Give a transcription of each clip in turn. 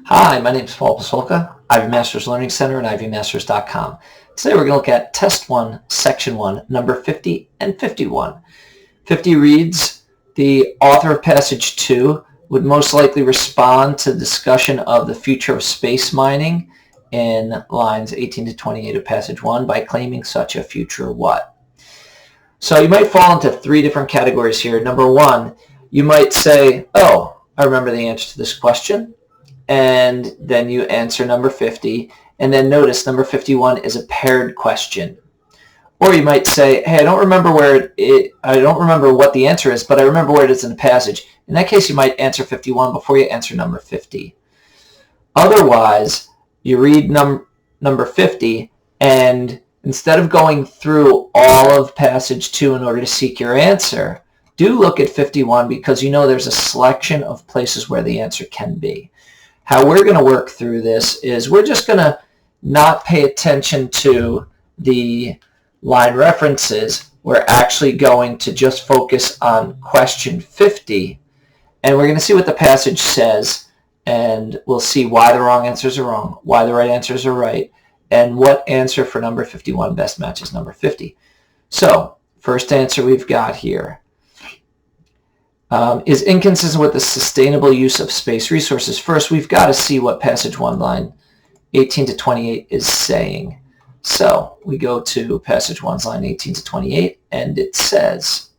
Hi, my name is Paul Pasolka, Ivy Masters Learning Center and ivymasters.com. Today we're going to look at Test 1, Section 1, number 50 and 51. 50 reads, the author of Passage 2 would most likely respond to the discussion of the future of space mining in lines 18 to 28 of Passage 1 by claiming such a future what? So you might fall into three different categories here. Number one, you might say, oh, I remember the answer to this question. And then you answer number 50, and then notice number 51 is a paired question. Or you might say, hey, I don't remember what the answer is, but I remember where it is in the passage. In that case, you might answer 51 before you answer number 50. Otherwise, you read number 50, and instead of going through all of passage 2 in order to seek your answer, do look at 51 because you know there's a selection of places where the answer can be. How we're going to work through this is we're just going to not pay attention to the line references. We're actually going to just focus on question 50, and we're going to see what the passage says, and we'll see why the wrong answers are wrong, why the right answers are right, and what answer for number 51 best matches number 50. So, first answer we've got here. Is inconsistent with the sustainable use of space resources. First, we've got to see what passage 1 line 18 to 28 is saying. So we go to passage 1's line 18 to 28, and it says,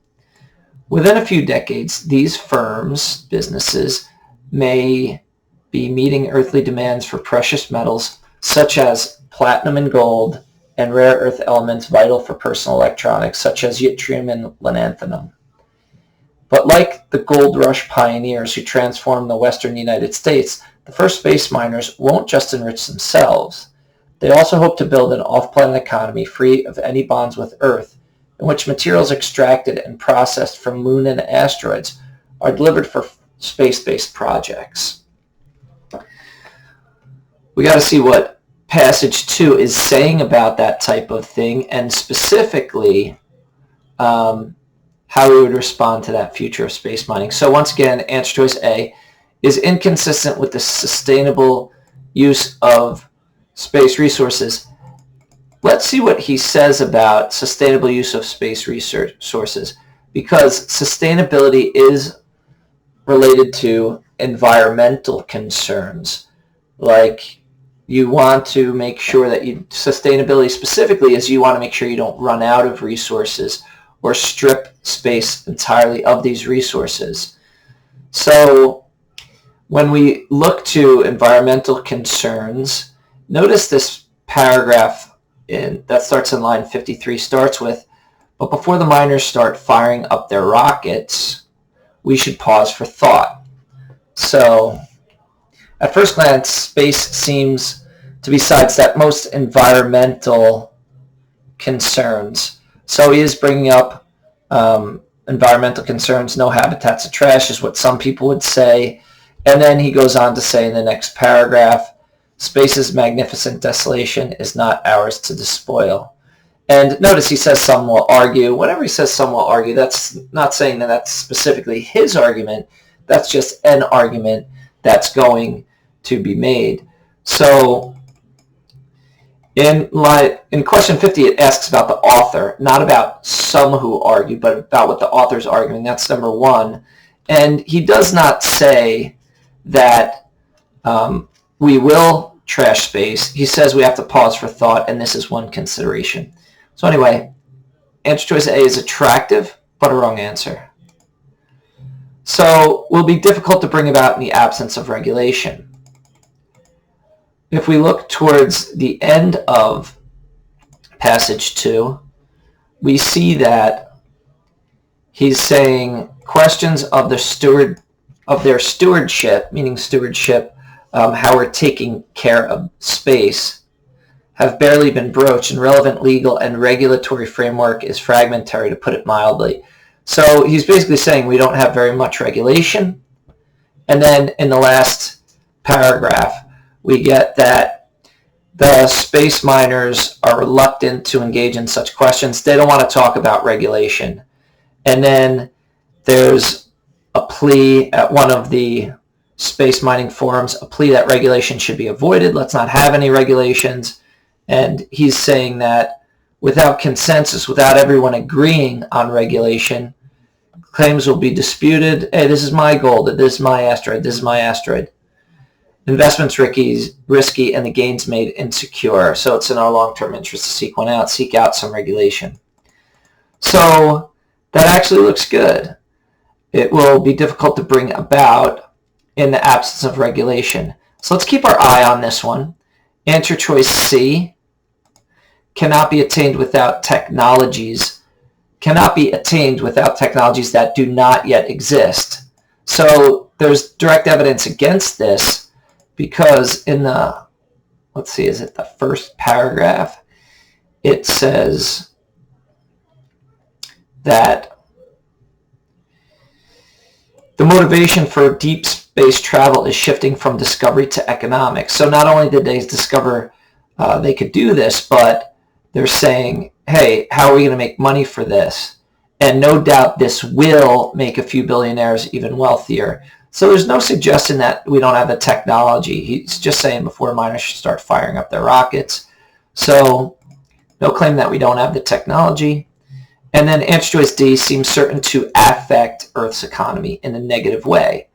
within a few decades, these firms, businesses, may be meeting earthly demands for precious metals such as platinum and gold and rare earth elements vital for personal electronics such as yttrium and lanthanum. But like the gold rush pioneers who transformed the western United States, the first space miners won't just enrich themselves. They also hope to build an off-planet economy free of any bonds with Earth, in which materials extracted and processed from moon and asteroids are delivered for space-based projects. We got to see what passage 2 is saying about that type of thing, and specifically how we would respond to that future of space mining. So once again, answer choice A is inconsistent with the sustainable use of space resources. Let's see what he says about sustainable use of space resources, because sustainability is related to environmental concerns. Like, you want to make sure that sustainability specifically is you want to make sure you don't run out of resources or strip space entirely of these resources. So when we look to environmental concerns, notice this paragraph that starts in line 53 starts with, but before the miners start firing up their rockets, we should pause for thought. So at first glance, space seems to be sidestepped most environmental concerns. So he is bringing up environmental concerns. No habitats of trash is what some people would say. And then he goes on to say in the next paragraph, space's magnificent desolation is not ours to despoil. And notice he says some will argue. Whenever he says some will argue, that's not saying that that's specifically his argument. That's just an argument that's going to be made. So in question 50, it asks about the author, not about some who argue, but about what the author's arguing. That's number 1. And he does not say that we will trash space. He says we have to pause for thought, and this is one consideration. So anyway, answer choice A is attractive, but a wrong answer. So will be difficult to bring about in the absence of regulation. If we look towards the end of passage 2, we see that he's saying questions of their stewardship, meaning stewardship, how we're taking care of space, have barely been broached, and relevant legal and regulatory framework is fragmentary, to put it mildly. So he's basically saying we don't have very much regulation. And then in the last paragraph, we get that the space miners are reluctant to engage in such questions. They don't want to talk about regulation. And then there's a plea at one of the Space Mining Forums a plea that regulation should be avoided. Let's not have any regulations. And he's saying that without consensus, without everyone agreeing on regulation, claims will be disputed. Hey, this is my gold. This is my asteroid. This is my asteroid. Investments risky and the gains made insecure. So it's in our long-term interest to seek out some regulation. So that actually looks good. It will be difficult to bring about in the absence of regulation. So let's keep our eye on this one. Answer choice C, cannot be attained without technologies that do not yet exist. So there's direct evidence against this because in the, let's see, is it the first paragraph? It says that the motivation for deep space travel is shifting from discovery to economics. So not only did they discover they could do this, but they're saying, hey, how are we going to make money for this? And no doubt this will make a few billionaires even wealthier. So there's no suggestion that we don't have the technology. He's just saying before miners should start firing up their rockets. So no claim that we don't have the technology. And then answer choice D seems certain to affect Earth's economy in a negative way.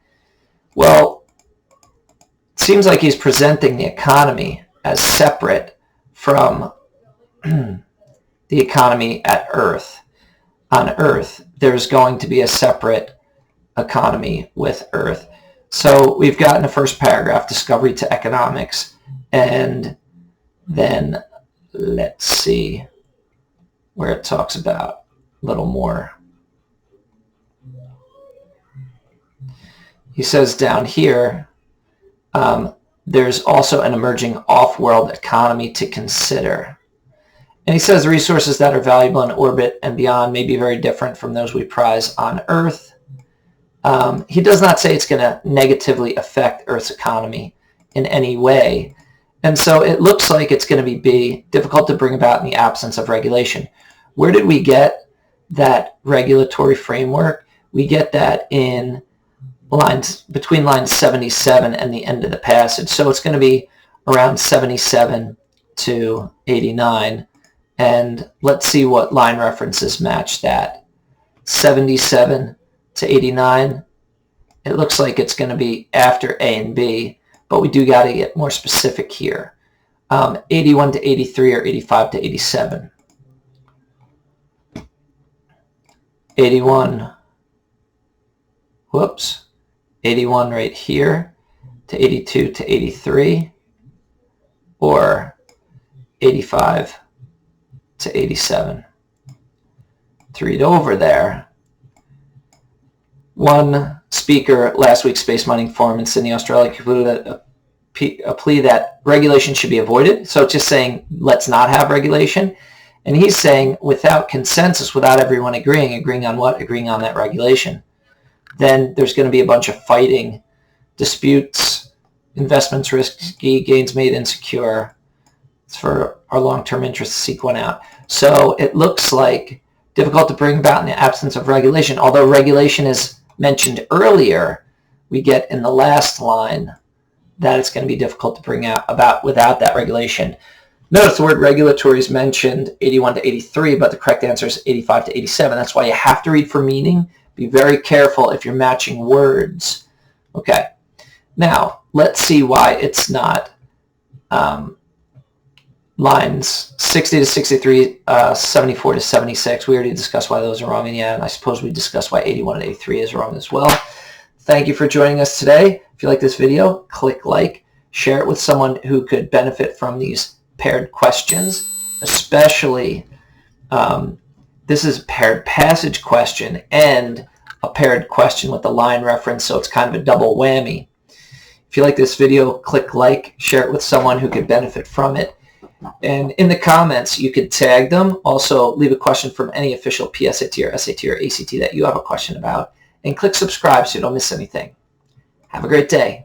Well, it seems like he's presenting the economy as separate from the economy at Earth. On Earth, there's going to be a separate economy with Earth. So we've got in the first paragraph, discovery to economics. And then let's see where it talks about a little more. He says down here, there's also an emerging off-world economy to consider. And he says the resources that are valuable in orbit and beyond may be very different from those we prize on Earth. He does not say it's going to negatively affect Earth's economy in any way. And so it looks like it's going to be difficult to bring about in the absence of regulation. Where did we get that regulatory framework? We get that in between lines 77 and the end of the passage. So it's going to be around 77 to 89. And let's see what line references match that. 77 to 89. It looks like it's going to be after A and B, but we do got to get more specific here. 81 to 83 or 85 to 87. 81. Whoops. 81 right here to 82 to 83, or 85 to 87. To read over there, one speaker at last week's Space Mining Forum in Sydney, Australia, concluded a plea that regulation should be avoided. So it's just saying, let's not have regulation. And he's saying without consensus, without everyone agreeing on what? Agreeing on that regulation. Then there's going to be a bunch of fighting, disputes, investments risky, gains made insecure. It's for our long-term interest to seek one out. So it looks like difficult to bring about in the absence of regulation. Although regulation is mentioned earlier, we get in the last line that it's going to be difficult to bring about without that regulation. Notice the word regulatory is mentioned 81 to 83, but the correct answer is 85 to 87. That's why you have to read for meaning. Be very careful if you're matching words. Okay, now let's see why it's not lines 60 to 63, 74 to 76. We already discussed why those are wrong, and yeah, and I suppose we discussed why 81 and 83 is wrong as well. Thank you for joining us today. If you like this video, click like, share it with someone who could benefit from these paired questions, especially this is a paired passage question and a paired question with the line reference, so it's kind of a double whammy. If you like this video, click like, share it with someone who could benefit from it. And in the comments, you could tag them. Also, leave a question from any official PSAT or SAT or ACT that you have a question about. And click subscribe so you don't miss anything. Have a great day.